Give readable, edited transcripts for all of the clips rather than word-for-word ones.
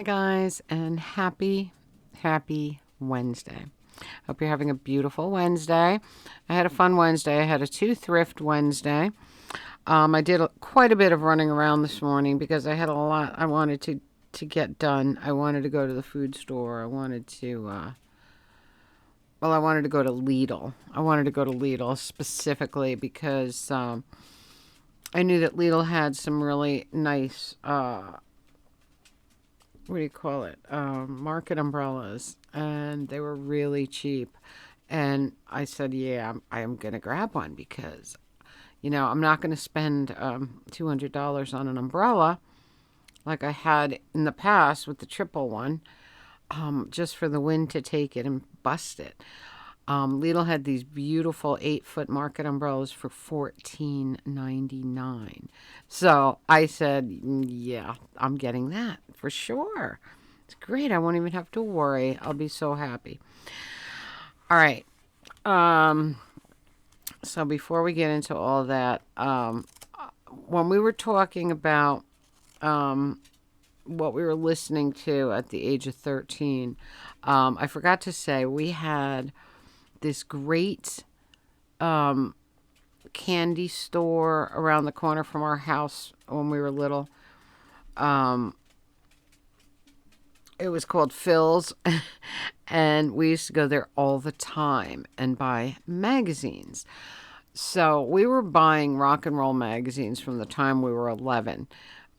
Hi, guys, and happy Wednesday. Hope you're having a beautiful Wednesday. I had a fun Wednesday. I had a two thrift Wednesday. I did quite a bit of running around this morning because I had a lot I wanted to get done. I wanted to go to the food store. I wanted to go to Lidl. I wanted to go to Lidl specifically because I knew that Lidl had some really nice what do you call it? Market umbrellas, and they were really cheap. And I said, yeah, I am going to grab one because, I'm not going to spend $200 on an umbrella like I had in the past with the triple one, just for the wind to take it and bust it. Lidl had these beautiful 8-foot market umbrellas for $14.99. So I said, yeah, I'm getting that for sure. It's great. I won't even have to worry. I'll be so happy. All right. Um, so before we get into all that, when we were talking about what we were listening to at the age of 13, I forgot to say we had this great candy store around the corner from our house when we were little. Um, it was called Phil's, and we used to go there all the time and buy magazines. So we were buying rock and roll magazines from the time we were 11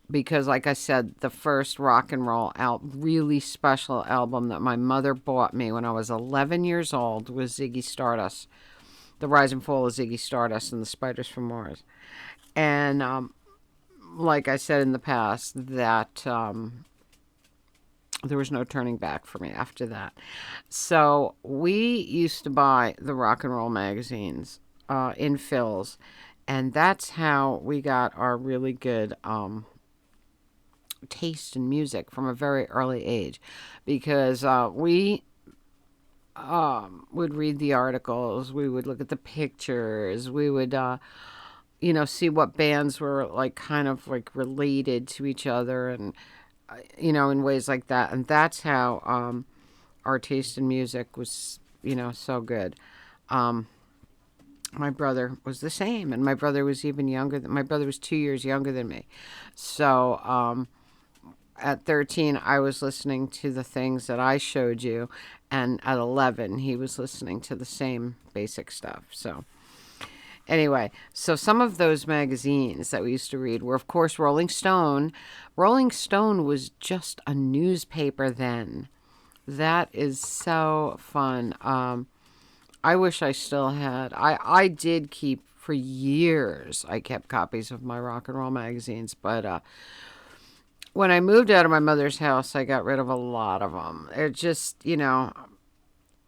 because, like I said, the first rock and roll really special album that my mother bought me when I was 11 years old was Ziggy Stardust, The Rise and Fall of Ziggy Stardust and the Spiders from Mars. And like I said in the past, that there was no turning back for me after that. So we used to buy the rock and roll magazines in Phil's, and that's how we got our really good taste in music from a very early age, because we would read the articles, we would look at the pictures, we would see what bands were like kind of like related to each other, and in ways like that. And that's how our taste in music was, so good. Um, my brother was the same, and my brother was even younger than my brother was 2 years younger than me. So at 13, I was listening to the things that I showed you, and at 11, he was listening to the same basic stuff. So anyway, so some of those magazines that we used to read were, of course, Rolling Stone. Rolling Stone was just a newspaper then. That is so fun. I wish I still had. I did keep for years. I kept copies of my rock and roll magazines, but when I moved out of my mother's house, I got rid of a lot of them. They're just, paper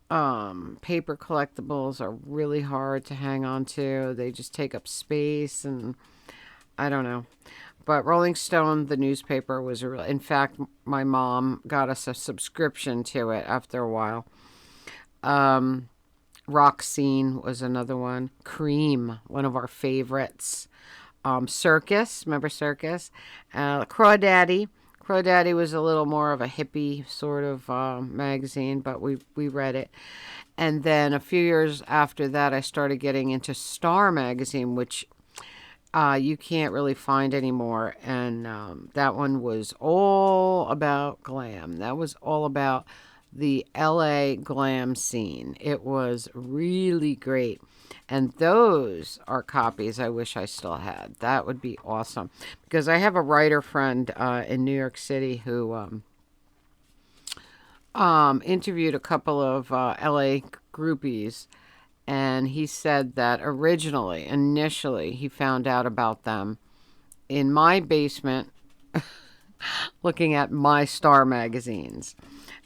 collectibles are really hard to hang on to. They just take up space, and I don't know. But Rolling Stone, the newspaper, was a real. In fact, my mom got us a subscription to it after a while. Um, Rock Scene was another one. Cream, one of our favorites. Circus, remember Circus? Crawdaddy. Crawdaddy was a little more of a hippie sort of magazine, but we read it. And then a few years after that, I started getting into Star magazine, which you can't really find anymore. And that one was all about glam. That was all about the LA glam scene. It was really great. And those are copies I wish I still had. That would be awesome. Because I have a writer friend in New York City who interviewed a couple of LA groupies. And he said that initially, he found out about them in my basement looking at my Star magazines.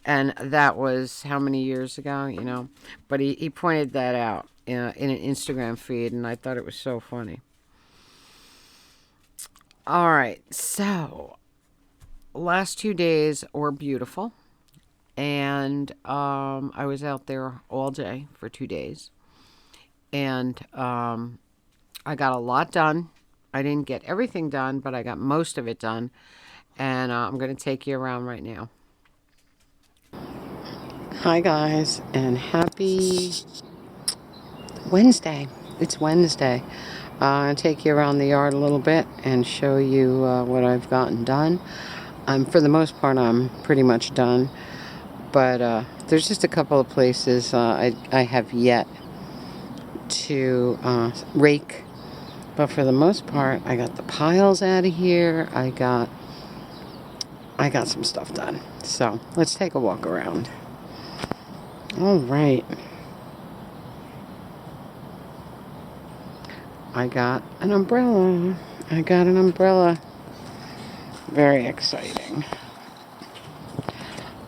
And that was how many years ago. But he pointed that out in an Instagram feed, and I thought it was so funny. All right, so last 2 days were beautiful, and I was out there all day for 2 days, and I got a lot done. I didn't get everything done, but I got most of it done. and I'm going to take you around right now. Hi guys, and happy Wednesday. It's Wednesday. I'll take you around the yard a little bit and show you what I've gotten done. For the most part, I'm pretty much done, but there's just a couple of places I have yet to rake. But for the most part, I got the piles out of here. I got some stuff done. So let's take a walk around. All right. I got an umbrella. Very exciting.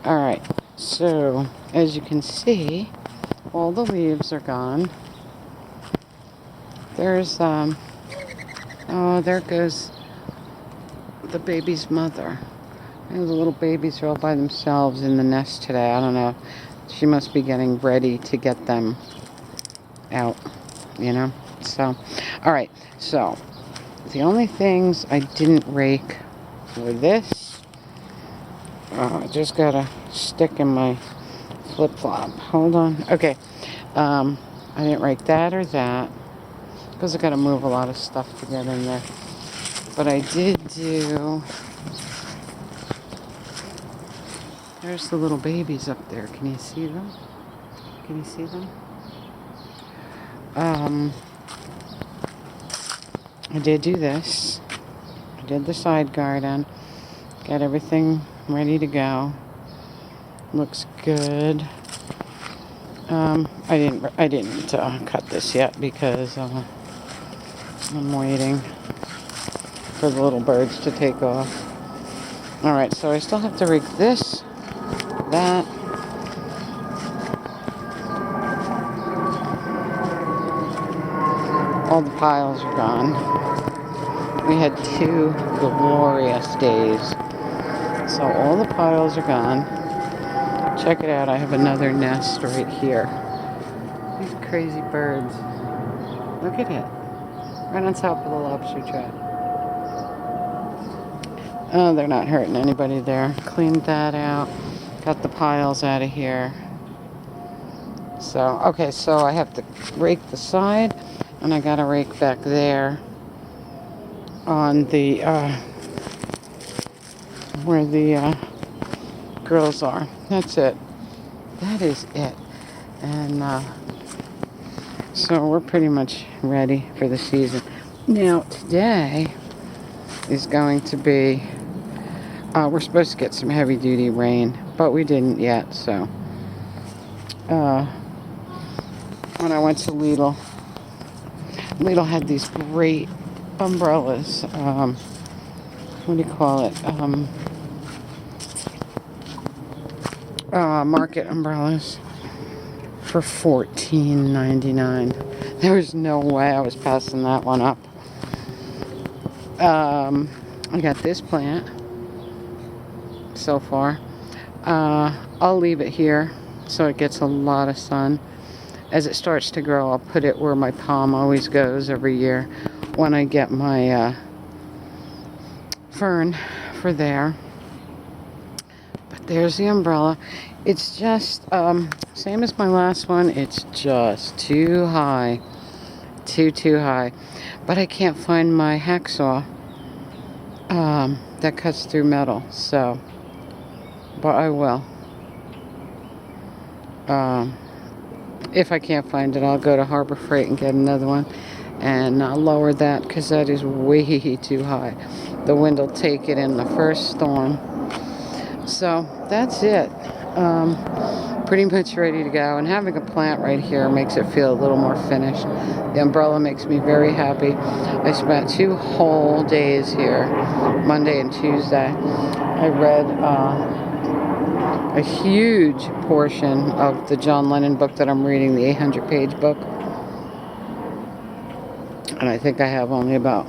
All right. So as you can see, all the leaves are gone. There's oh, there goes the baby's mother. And the little babies are all by themselves in the nest today. I don't know. She must be getting ready to get them out, you know? So, all right. So, the only things I didn't rake were this. I just got a stick in my flip-flop. Hold on. Okay. I didn't rake that or that, because I got to move a lot of stuff to get in there. But I did do... There's the little babies up there. Can you see them? Can you see them? I did do this. I did the side garden. Got everything ready to go. Looks good. I didn't cut this yet because I'm waiting for the little birds to take off. All right, so I still have to rake this, that. All the piles are gone. We had 2 glorious days. So all the piles are gone. Check it out, I have another nest right here. These crazy birds. Look at it. Right on top of the lobster trap. Oh, they're not hurting anybody there. Cleaned that out. Got the piles out of here. So, okay, so I have to rake the side, and I gotta rake back there on the, where the grills are. That's it. That is it. And, so we're pretty much ready for the season. Now, today is going to be, we're supposed to get some heavy-duty rain, but we didn't yet, so. When I went to Lidl had these great umbrellas. What do you call it? Market umbrellas for $14.99. There was no way I was passing that one up. I got this plant so far. I'll leave it here so it gets a lot of sun. As it starts to grow, I'll put it where my palm always goes every year when I get my fern for there. But there's the umbrella. It's just same as my last one. It's just too high. Too high. But I can't find my hacksaw that cuts through metal. So, but I will. If I can't find it, I'll go to Harbor Freight and get another one. And I'll lower that because that is way too high. The wind will take it in the first storm. So that's it. Pretty much ready to go. And having a plant right here makes it feel a little more finished. The umbrella makes me very happy. I spent 2 whole days here, Monday and Tuesday. I read a huge portion of the John Lennon book that I'm reading, the 800-page book. And I think I have only about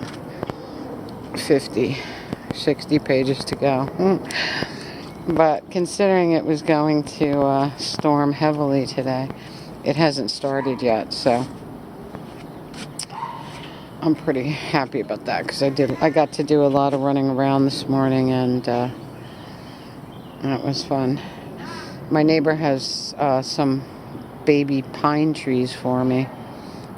50, 60 pages to go. But considering it was going to storm heavily today, it hasn't started yet, so I'm pretty happy about that because I got to do a lot of running around this morning, and it was fun. My neighbor has some baby pine trees for me,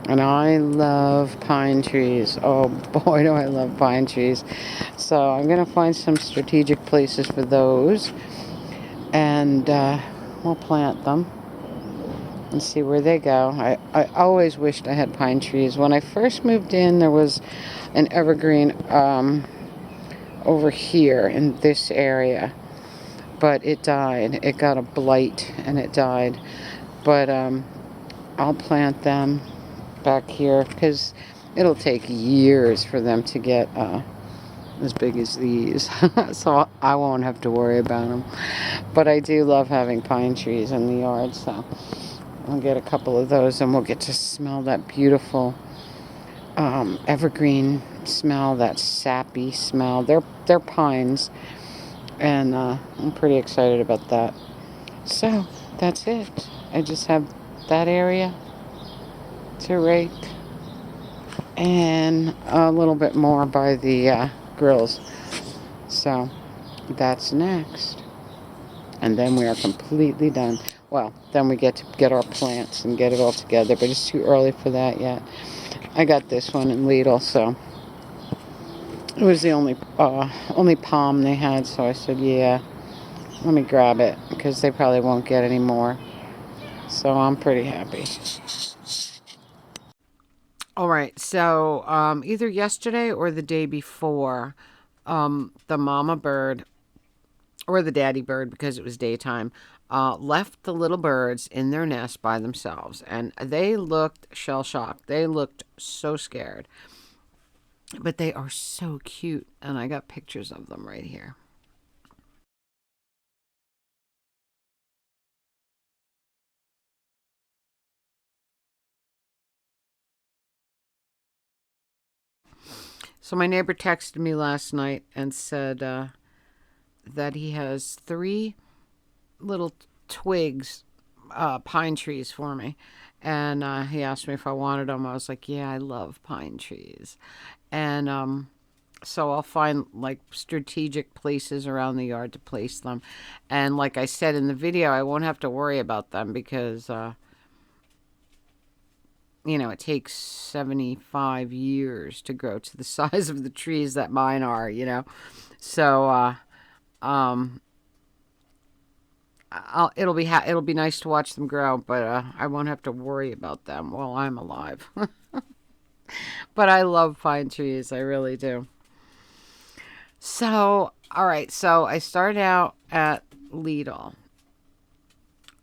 and I love pine trees. Oh boy, do I love pine trees. So I'm gonna find some strategic places for those, and we'll plant them and see where they go. I always wished I had pine trees. When I first moved in, there was an evergreen over here in this area, but it died. It got a blight and it died. But I'll plant them back here because it'll take years for them to get as big as these. So I won't have to worry about them. But I do love having pine trees in the yard, so I'll get a couple of those and we'll get to smell that beautiful evergreen smell, that sappy smell. They're pines, and I'm pretty excited about that. So that's it. I just have that area to rake and a little bit more by the grills. So that's next. And then we are completely done. Well, then we get to get our plants and get it all together, but it's too early for that yet. I got this one in Lidl, so it was the only palm they had, so I said, yeah, let me grab it, because they probably won't get any more. So I'm pretty happy. All right, so either yesterday or the day before, the mama bird, or the daddy bird, because it was daytime, left the little birds in their nest by themselves. And they looked shell-shocked. They looked so scared. But they are so cute. And I got pictures of them right here. So my neighbor texted me last night and said that he has 3 little twigs, pine trees for me. And he asked me if I wanted them. I was like, yeah, I love pine trees. And so I'll find like strategic places around the yard to place them. And like I said in the video, I won't have to worry about them because, it takes 75 years to grow to the size of the trees that mine are. So, um, it'll be nice to watch them grow, but I won't have to worry about them while I'm alive. But I love pine trees, I really do. So, all right, so I started out at Lidl.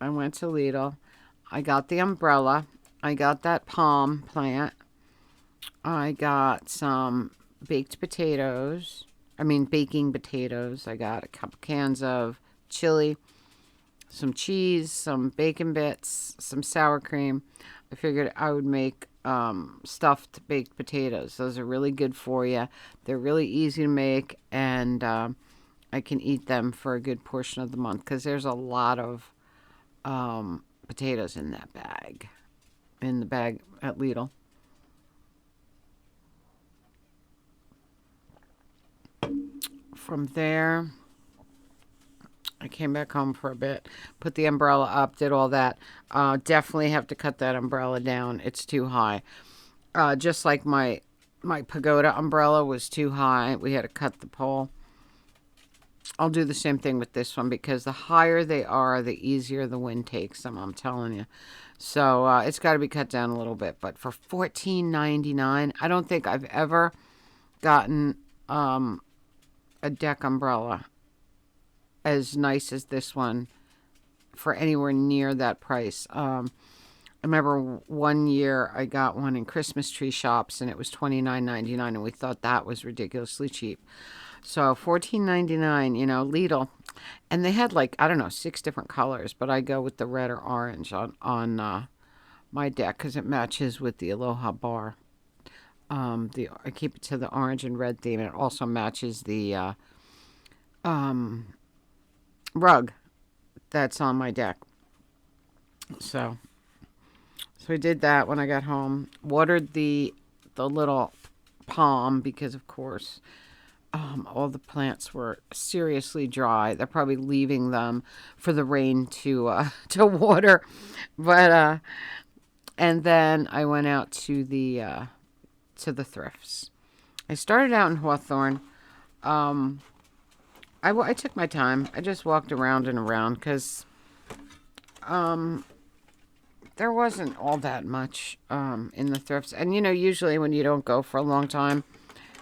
I went to Lidl. I got the umbrella. I got that palm plant. I got some baked potatoes. I mean, baking potatoes. I got a couple cans of chili, some cheese, some bacon bits, some sour cream. I figured I would make stuffed baked potatoes. Those are really good for you. They're really easy to make, and I can eat them for a good portion of the month because there's a lot of potatoes in that bag, in the bag at Lidl. From there, I came back home for a bit, put the umbrella up, did all that. Definitely have to cut that umbrella down. It's too high. Just like my pagoda umbrella was too high. We had to cut the pole. I'll do the same thing with this one because the higher they are, the easier the wind takes them, I'm telling you. So it's got to be cut down a little bit. But for $14.99, I don't think I've ever gotten a deck umbrella as nice as this one for anywhere near that price. I remember one year I got one in Christmas tree shops and it was $29.99, and we thought that was ridiculously cheap. So $14.99, Lidl. And they had like, I don't know, 6 different colors, but I go with the red or orange on my deck because it matches with the Aloha bar. I keep it to the orange and red theme, and it also matches the rug that's on my deck. So I did that when I got home. Watered the little palm because, of course, all the plants were seriously dry. They're probably leaving them for the rain to to water. But and then I went out to the thrifts. I started out in Hawthorne. Um, I took my time. I just walked around and around because um, there wasn't all that much in the thrifts. And usually when you don't go for a long time,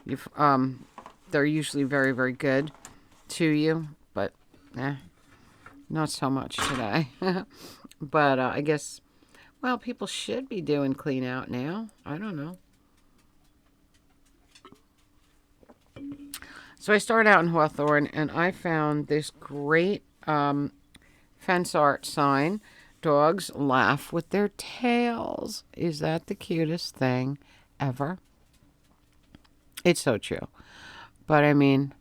you they're usually very, very good to you. But not so much today. But I guess, well, people should be doing clean out now. I don't know. So I started out in Hawthorne, and I found this great fence art sign. Dogs laugh with their tails. Is that the cutest thing ever? It's so true. But I mean,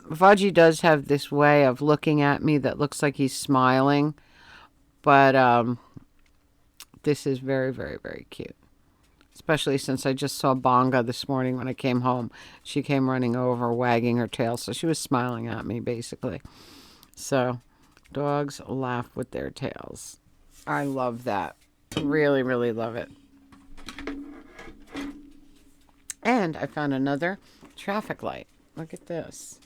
Vudgie does have this way of looking at me that looks like he's smiling. But this is very, very, very cute. Especially since I just saw Bonga this morning when I came home. She came running over, wagging her tail. So she was smiling at me, basically. So, dogs laugh with their tails. I love that. Really, really love it. And I found another traffic light. Look at this.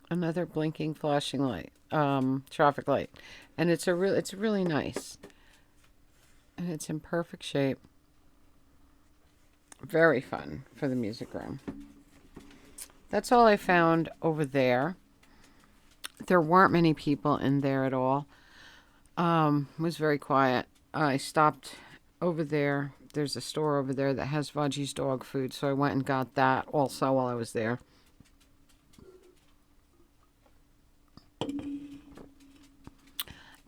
Another blinking, flashing light. Traffic light. And it's really nice. And it's in perfect shape. Very fun for the music room. That's all I found over there. There weren't many people in there at all. It was very quiet. I stopped over there. There's a store over there that has Vudgie's dog food, so I went and got that also while I was there.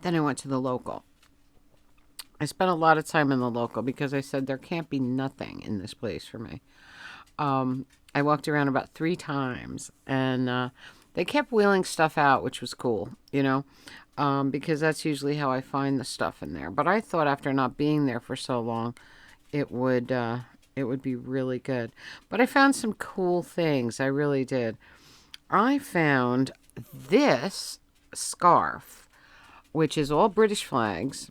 Then I went to the local. I spent a lot of time in the local because I said there can't be nothing in this place for me. I walked around about 3 times, and they kept wheeling stuff out, which was cool, because that's usually how I find the stuff in there. But I thought after not being there for so long, it would be really good. But I found some cool things. I really did. I found this scarf, which is all British flags.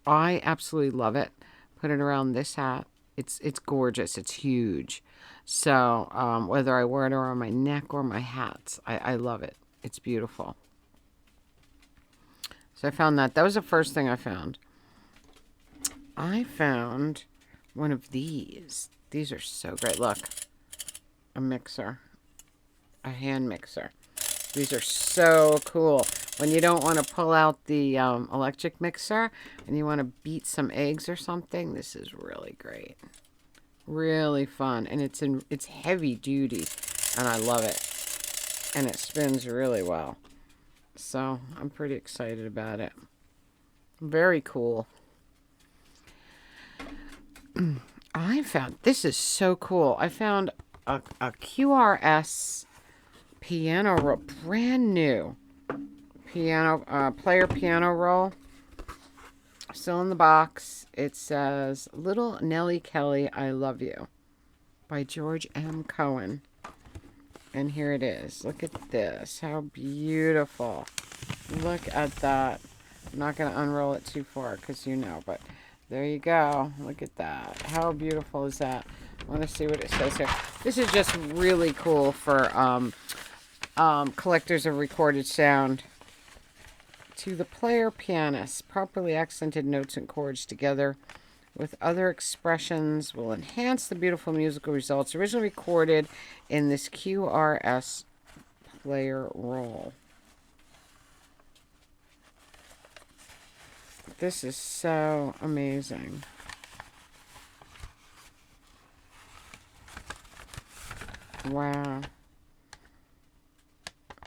I absolutely love it. Put it around this hat. It's gorgeous. It's huge. So whether I wear it around my neck or my hats, I love it. It's beautiful. So I found that. That was the first thing I found. I found one of these. These are so great. Look. A mixer. A hand mixer. These are so cool. When you don't want to pull out the electric mixer and you want to beat some eggs or something, this is really great. Really fun. And it's heavy duty, and I love it. And it spins really well. So I'm pretty excited about it. Very cool. I found, this is so cool. I found a QRS piano roll, brand new piano player piano roll, still in the box. It says Little Nellie Kelly, I Love You by George M. Cohen. And here it is. Look at this. How beautiful. Look at that. I'm not going to unroll it too far because but there you go. Look at that. How beautiful is that? I want to see what it says here. This is just really cool for collectors of recorded sound. To the player pianist, properly accented notes and chords together with other expressions will enhance the beautiful musical results originally recorded in this QRS player roll. This is so amazing. Wow.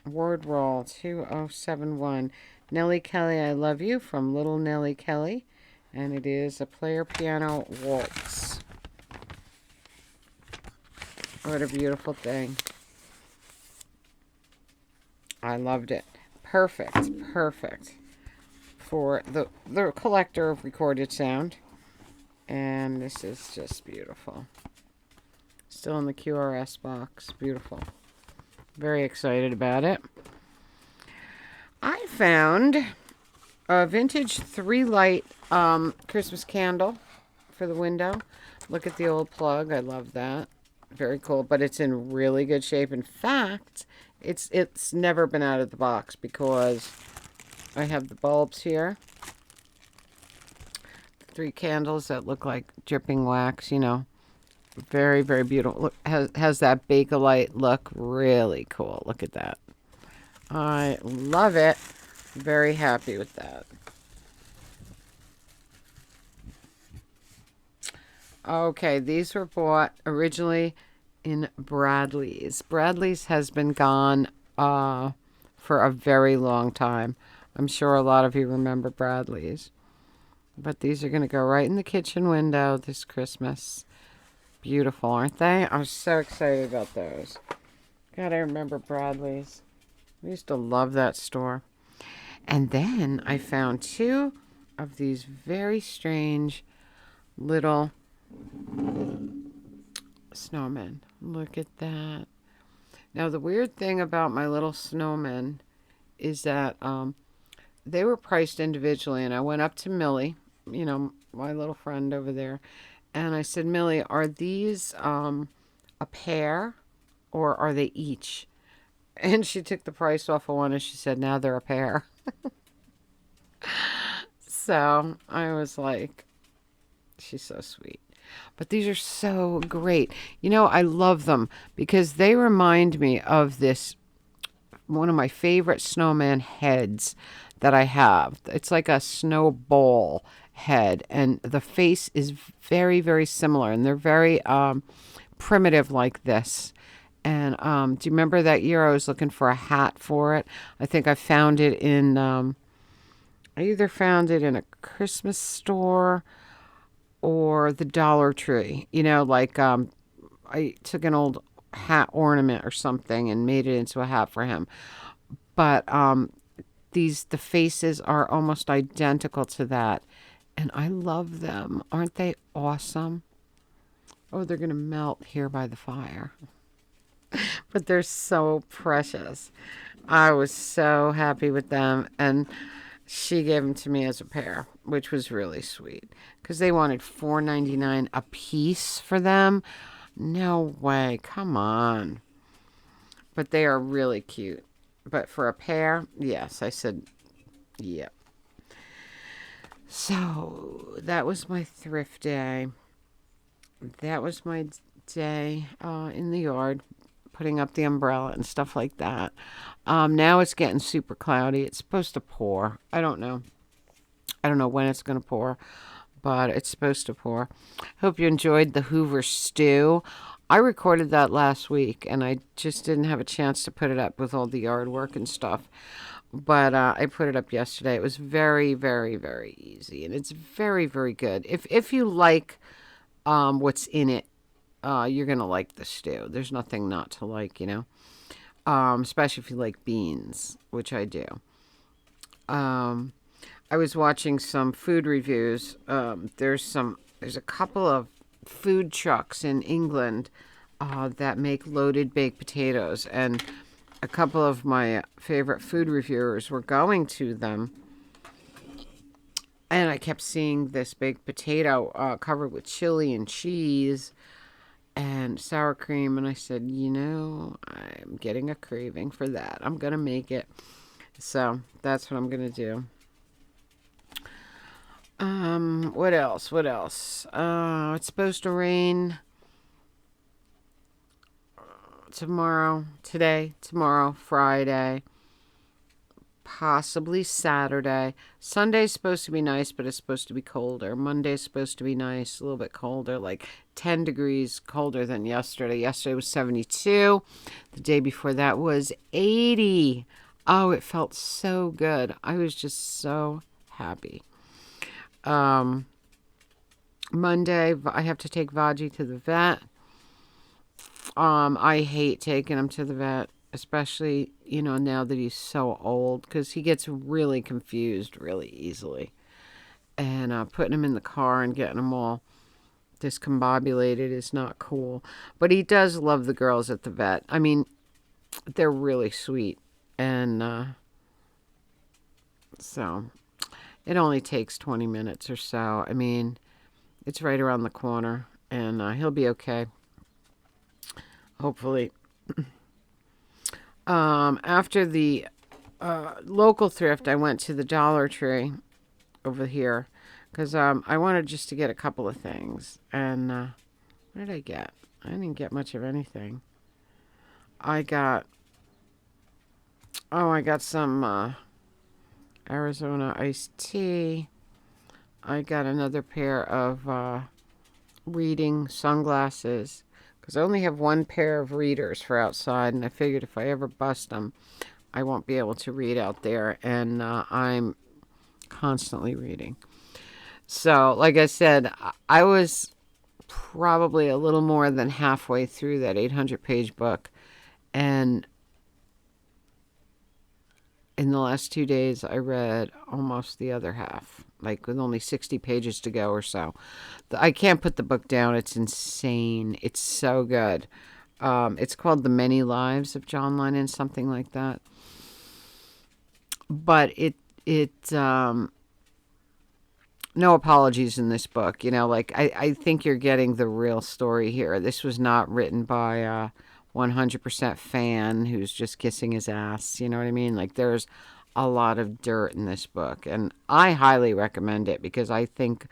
Word roll 2071. Nellie Kelly, I Love You from Little Nellie Kelly. And it is a player piano waltz. What a beautiful thing. I loved it. Perfect. Perfect. For the collector of recorded sound. And this is just beautiful. Still in the QRS box. Beautiful. Very excited about it. I found a vintage 3-light Christmas candle for the window. Look at the old plug. I love that. Very cool. But it's in really good shape. In fact, it's never been out of the box because I have the bulbs here. 3 candles that look like dripping wax, you know. Very, very beautiful. Look, has that Bakelite look. Really cool. Look at that. I love it. Very happy with that. Okay, these were bought originally in Bradley's. Bradley's has been gone for a very long time. I'm sure a lot of you remember Bradley's. But these are going to go right in the kitchen window this Christmas. Beautiful, aren't they? I'm so excited about those. God, I remember Bradley's. I used to love that store. And then I found 2 of these very strange little snowmen. Look at that. Now, the weird thing about my little snowmen is that they were priced individually. And I went up to Millie, you know, my little friend over there, and I said, Millie, are these a pair or are they each? And she took the price off of one and she said, now they're a pair. So I was like, she's so sweet. But these are so great. You know, I love them because they remind me of this, one of my favorite snowman heads that I have. It's like a snowball head, and the face is very, very similar, and they're very primitive like this. And do you remember that year I was looking for a hat for it? I think I found it in, I either found it in a Christmas store or the Dollar Tree. You know, like I took an old hat ornament or something and made it into a hat for him. But the faces are almost identical to that. And I love them. Aren't they awesome? Oh, they're going to melt here by the fire. But they're so precious. I was so happy with them. And she gave them to me as a pair, which was really sweet. Because they wanted $4.99 a piece for them. No way. Come on. But they are really cute. But for a pair, yes, I said, yep. So that was my thrift day. That was my day in the yard, putting up the umbrella and stuff like that. Now it's getting super cloudy. It's supposed to pour. I don't know. I don't know when it's going to pour, but it's supposed to pour. Hope you enjoyed the Hoover stew. I recorded that last week, and I just didn't have a chance to put it up with all the yard work and stuff. But I put it up yesterday. It was very, very, very easy, and it's very, very good. If you like what's in it, you're gonna like the stew. There's nothing not to like, you know. Especially if you like beans, which I do. I was watching some food reviews. There's a couple of food trucks in England that make loaded baked potatoes, and a couple of my favorite food reviewers were going to them, and I kept seeing this baked potato covered with chili and cheese and sour cream, and I said, you know, I'm getting a craving for that. I'm gonna make it. So that's what I'm gonna do. What else? What else? It's supposed to rain tomorrow, Friday, possibly Saturday. Sunday's supposed to be nice, but it's supposed to be colder. Monday's supposed to be nice, a little bit colder, like 10 degrees colder than yesterday. Yesterday was 72. The day before that was 80. Oh, it felt so good. I was just so happy. Monday, I have to take Vaji to the vet. I hate taking him to the vet, especially, you know, now that he's so old, because he gets really confused really easily. And putting him in the car and getting him all discombobulated is not cool. But he does love the girls at the vet. I mean, they're really sweet. And so it only takes 20 minutes or so. I mean, it's right around the corner, and he'll be okay, hopefully. After the local thrift, I went to the Dollar Tree over here because I wanted just to get a couple of things. And what did I get? I didn't get much of anything. I got some Arizona iced tea. I got another pair of reading sunglasses because I only have one pair of readers for outside, and I figured if I ever bust them, I won't be able to read out there, and I'm constantly reading. So, like I said, I was probably a little more than halfway through that 800-page book, and in the last 2 days, I read almost the other half, like with only 60 pages to go or so. I can't put the book down. It's insane. It's so good. It's called The Many Lives of John Lennon, something like that. But no apologies in this book. You know, like I think you're getting the real story here. This was not written by a 100% fan who's just kissing his ass. You know what I mean? Like there's a lot of dirt in this book, and I highly recommend it because I think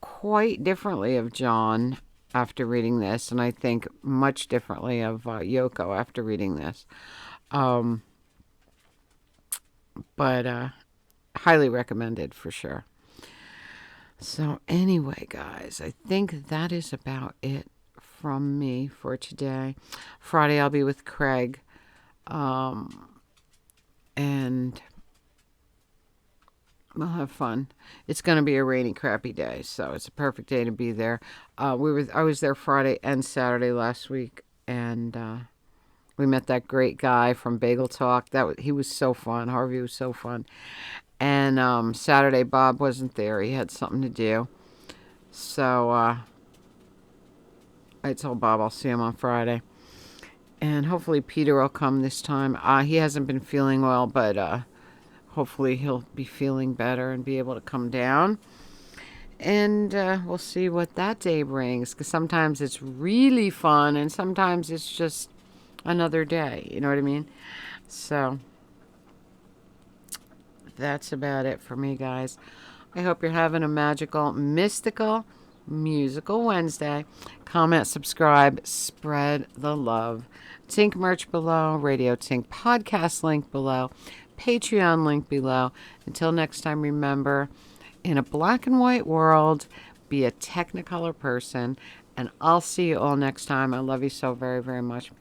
quite differently of John after reading this, and I think much differently of Yoko after reading this. But highly recommended for sure. So anyway, guys, I think that is about it from me for today. Friday I'll be with Craig. And we'll have fun. It's going to be a rainy, crappy day, so it's a perfect day to be there. I was there Friday and Saturday last week, and we met that great guy from Bagel Talk. He was so fun. Harvey was so fun. And Saturday, Bob wasn't there. He had something to do. So I told Bob I'll see him on Friday. And hopefully Peter will come this time. He hasn't been feeling well, but hopefully he'll be feeling better and be able to come down. And we'll see what that day brings. Because sometimes it's really fun, and sometimes it's just another day. You know what I mean? So that's about it for me, guys. I hope you're having a magical, mystical, musical Wednesday. Comment, subscribe, spread the love. Tink merch below, Radio Tink podcast link below, Patreon link below. Until next time, remember, in a black and white world, be a technicolor person. And I'll see you all next time. I love you so very, very much.